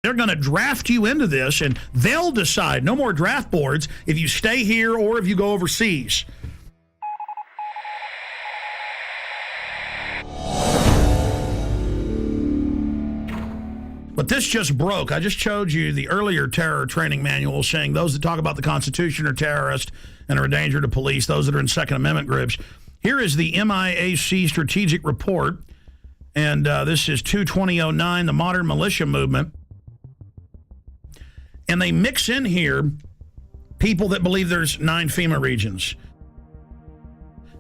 They're going to draft you into this, and they'll decide, no more draft boards, if you stay here or if you go overseas. But this just broke. I just showed you the earlier terror training manual saying those that talk about the Constitution are terrorists and are a danger to police, those that are in Second Amendment groups. Here is the MIAC strategic report, and this is 2/2009, the modern militia movement. And they mix in here people that believe there's 9 FEMA regions,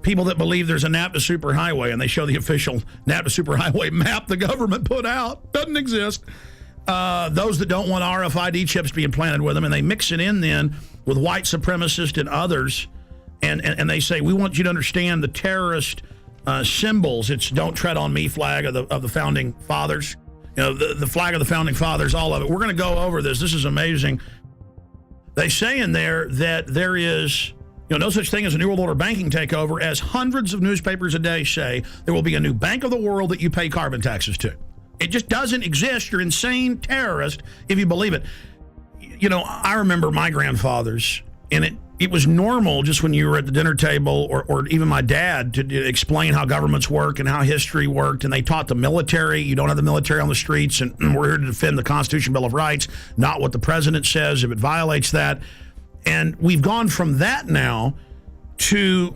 people that believe there's a NAPTA superhighway, and they show the official NAPTA superhighway map the government put out. Doesn't exist. Those that don't want RFID chips being planted with them, and they mix it in then with white supremacists and others, and they say, we want you to understand the terrorist symbols. It's don't tread on me flag of the founding fathers. You know, the flag of the founding fathers, all of it. We're going to go over this. This is amazing. They say in there that there is, no such thing as a New World Order banking takeover, as hundreds of newspapers a day say there will be a new bank of the world that you pay carbon taxes to. It just doesn't exist. You're insane terrorist if you believe it. I remember my grandfathers, and it was normal just when you were at the dinner table, or even my dad, to explain how governments work and how history worked. And they taught the military, you don't have the military on the streets, and we're here to defend the Constitution, Bill of Rights, not what the president says if it violates that. And we've gone from that now to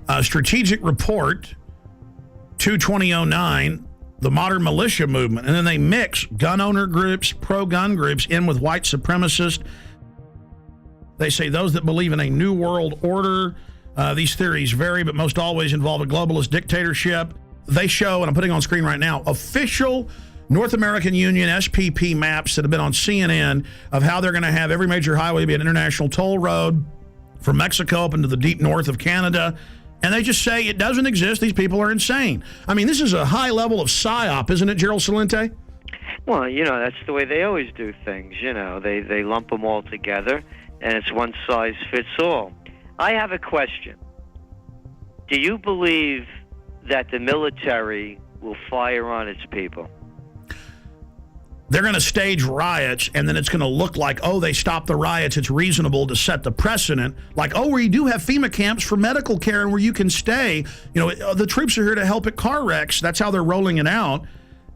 a strategic report, 2/2009, the modern militia movement. And then they mix gun owner groups, pro-gun groups in with white supremacists. They say those that believe in a new world order, these theories vary, but most always involve a globalist dictatorship. They show, and I'm putting on screen right now, official North American Union SPP maps that have been on CNN of how they're going to have every major highway be an international toll road from Mexico up into the deep north of Canada. And they just say it doesn't exist. These people are insane. I mean, this is a high level of psyop, isn't it, Gerald Celente? Well, that's the way they always do things. They lump them all together, and it's one size fits all. I have a question. Do you believe that the military will fire on its people? They're going to stage riots, and then it's going to look like, they stopped the riots. It's reasonable to set the precedent. Like, we do have FEMA camps for medical care and where you can stay. The troops are here to help at car wrecks. That's how they're rolling it out.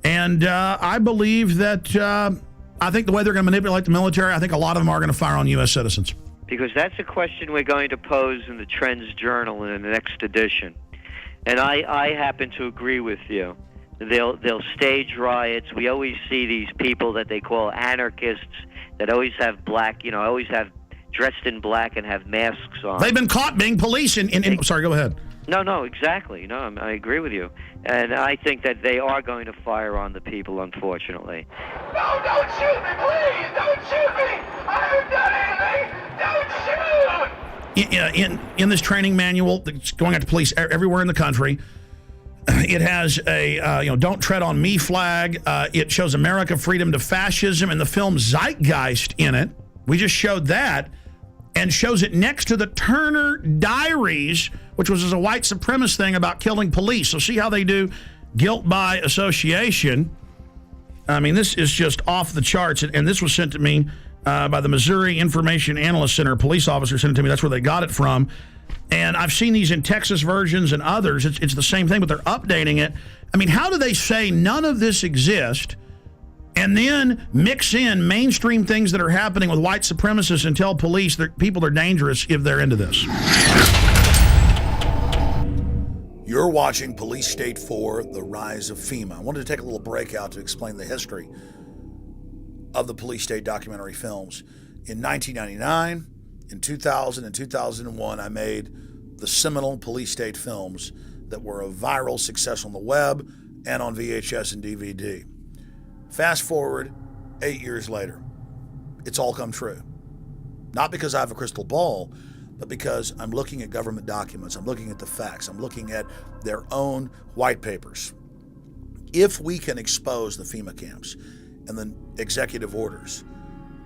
And I believe that, I think the way they're going to manipulate the military, I think a lot of them are going to fire on U.S. citizens. Because that's a question we're going to pose in the Trends Journal in the next edition. And I happen to agree with you. They'll stage riots. We always see these people that they call anarchists that always have black, always have dressed in black and have masks on. They've been caught being police sorry, go ahead. No, exactly. No, I agree with you. And I think that they are going to fire on the people, unfortunately. No, don't shoot me, please! Don't shoot me! I haven't done anything! Don't shoot! In this training manual that's going out to police everywhere in the country, it has a, don't tread on me flag. It shows America, freedom to fascism, and the film Zeitgeist in it. We just showed that, and shows it next to the Turner Diaries, which was a white supremacist thing about killing police. So see how they do guilt by association. I mean, this is just off the charts, and this was sent to me by the Missouri Information Analyst Center. A police officer sent it to me. That's where they got it from. And I've seen these in Texas versions and others. It's the same thing, but they're updating it. I mean, how do they say none of this exists and then mix in mainstream things that are happening with white supremacists and tell police that people are dangerous if they're into this? You're watching Police State 4, The Rise of FEMA. I wanted to take a little break out to explain the history of the Police State documentary films. In 1999, in 2000 and 2001, I made the seminal Police State films that were a viral success on the web and on VHS and DVD. Fast forward 8 years later, it's all come true. Not because I have a crystal ball, but because I'm looking at government documents, I'm looking at the facts, I'm looking at their own white papers. If we can expose the FEMA camps and the executive orders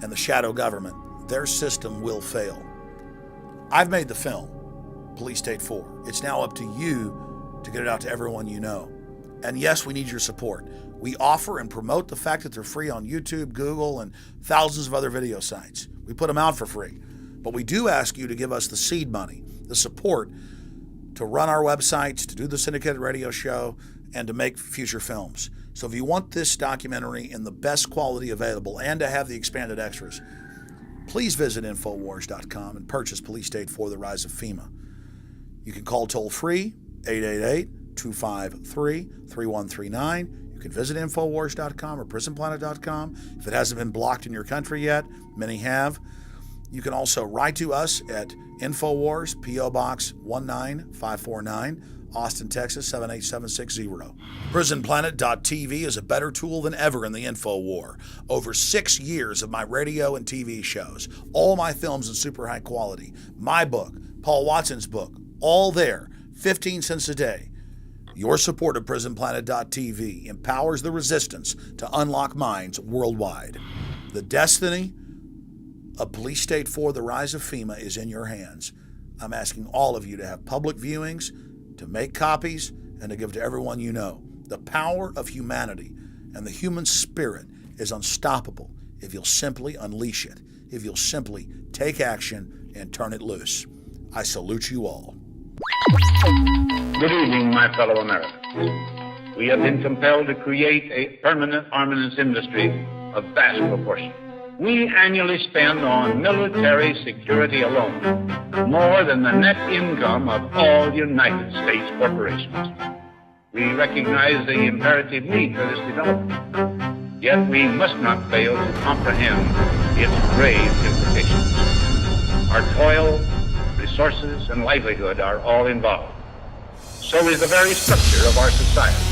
and the shadow government, their system will fail. I've made the film, Police State 4. It's now up to you to get it out to everyone you know. And yes, we need your support. We offer and promote the fact that they're free on YouTube, Google, and thousands of other video sites. We put them out for free. But we do ask you to give us the seed money, the support to run our websites, to do the syndicated radio show, and to make future films. So if you want this documentary in the best quality available and to have the expanded extras, please visit Infowars.com and purchase Police State 4: The Rise of FEMA. You can call toll-free 888-253-3139. You can visit Infowars.com or PrisonPlanet.com. If it hasn't been blocked in your country yet, many have. You can also write to us at Infowars, P.O. Box 19549, Austin, Texas 78760. PrisonPlanet.tv is a better tool than ever in the info war. Over 6 years of my radio and TV shows, all my films in super high quality, my book, Paul Watson's book, all there, 15 cents a day. Your support of PrisonPlanet.tv empowers the resistance to unlock minds worldwide. The destiny of Police State 4: The Rise of FEMA is in your hands. I'm asking all of you to have public viewings, to make copies, and to give to everyone you know. The power of humanity and the human spirit is unstoppable if you'll simply unleash it, if you'll simply take action and turn it loose. I salute you all. Good evening, my fellow Americans. We have been compelled to create a permanent armaments industry of vast proportion. We annually spend on military security alone more than the net income of all United States corporations. We recognize the imperative need for this development, yet we must not fail to comprehend its grave implications. Our toil, resources, and livelihood are all involved. So is the very structure of our society.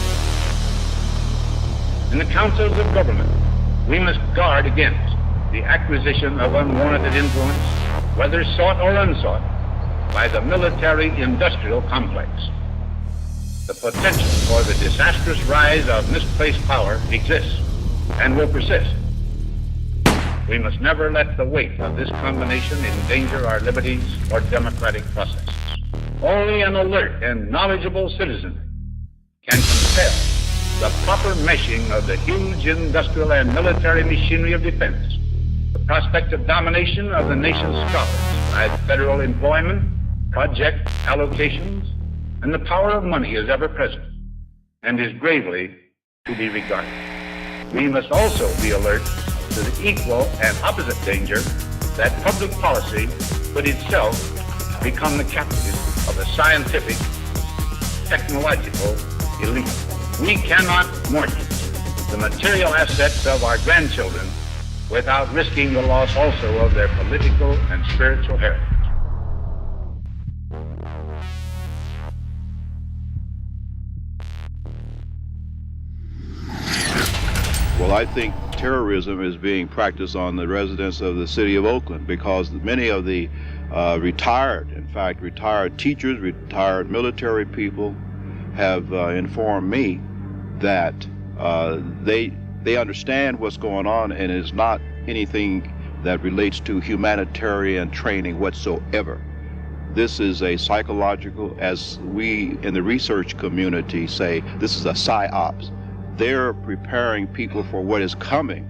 In the councils of government, we must guard against the acquisition of unwarranted influence, whether sought or unsought, by the military-industrial complex. The potential for the disastrous rise of misplaced power exists and will persist. We must never let the weight of this combination endanger our liberties or democratic processes. Only an alert and knowledgeable citizen can compel the proper meshing of the huge industrial and military machinery of defense, the prospect of domination of the nation's scholars by federal employment, project allocations, and the power of money is ever present and is gravely to be regarded. We must also be alert to the equal and opposite danger that public policy could itself become the captive of a scientific, technological elite. We cannot mortgage the material assets of our grandchildren without risking the loss also of their political and spiritual heritage. Well, I think terrorism is being practiced on the residents of the city of Oakland because many of the retired teachers, retired military people have informed me that they understand what's going on, and it's not anything that relates to humanitarian training whatsoever. This is a psychological, as we in the research community say, this is a psyops. They're preparing people for what is coming,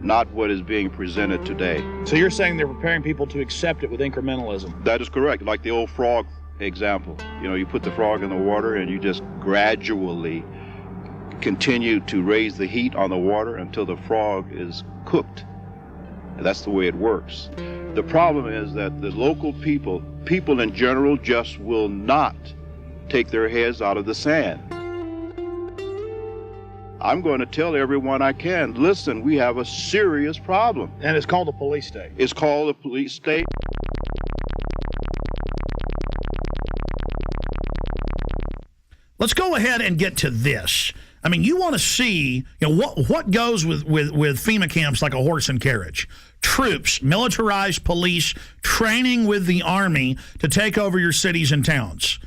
not what is being presented today. So you're saying they're preparing people to accept it with incrementalism? That is correct. Like the old frog example. You know, you put the frog in the water and you just gradually continue to raise the heat on the water until the frog is cooked. And that's the way it works. The problem is that the local people in general, just will not take their heads out of the sand. I'm going to tell everyone I can, listen, we have a serious problem. And it's called a police state. It's called a police state. Let's go ahead and get to this. I mean, you want to see, you know, what goes with FEMA camps like a horse and carriage. Troops, militarized police, training with the Army to take over your cities and towns.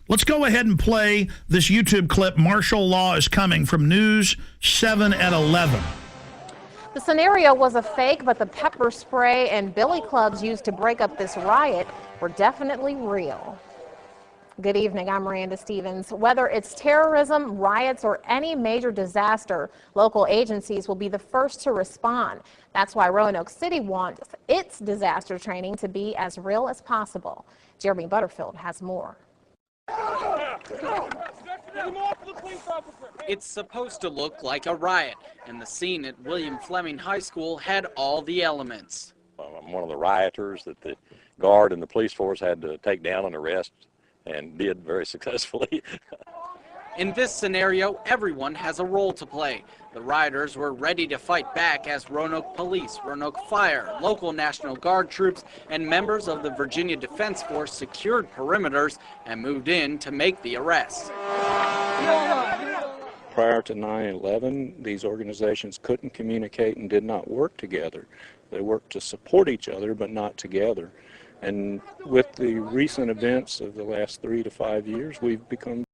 Let's go ahead and play this YouTube clip. Martial law is coming from News 7 at 11. The scenario was a fake, but the pepper spray and billy clubs used to break up this riot were definitely real. Good evening, I'm Miranda Stevens. Whether it's terrorism, riots, or any major disaster, local agencies will be the first to respond. That's why Roanoke City wants its disaster training to be as real as possible. Jeremy Butterfield has more. It's supposed to look like a riot, and the scene at William Fleming High School had all the elements. I'm one of the rioters that the guard and the police force had to take down and arrest, and did very successfully. In this scenario, everyone has a role to play. The rioters were ready to fight back as Roanoke Police, Roanoke Fire, local National Guard troops, and members of the Virginia Defense Force secured perimeters and moved in to make the arrests. Prior to 9/11, these organizations couldn't communicate and did not work together. They worked to support each other, but not together. And with the recent events of the last 3 to 5 years, we've become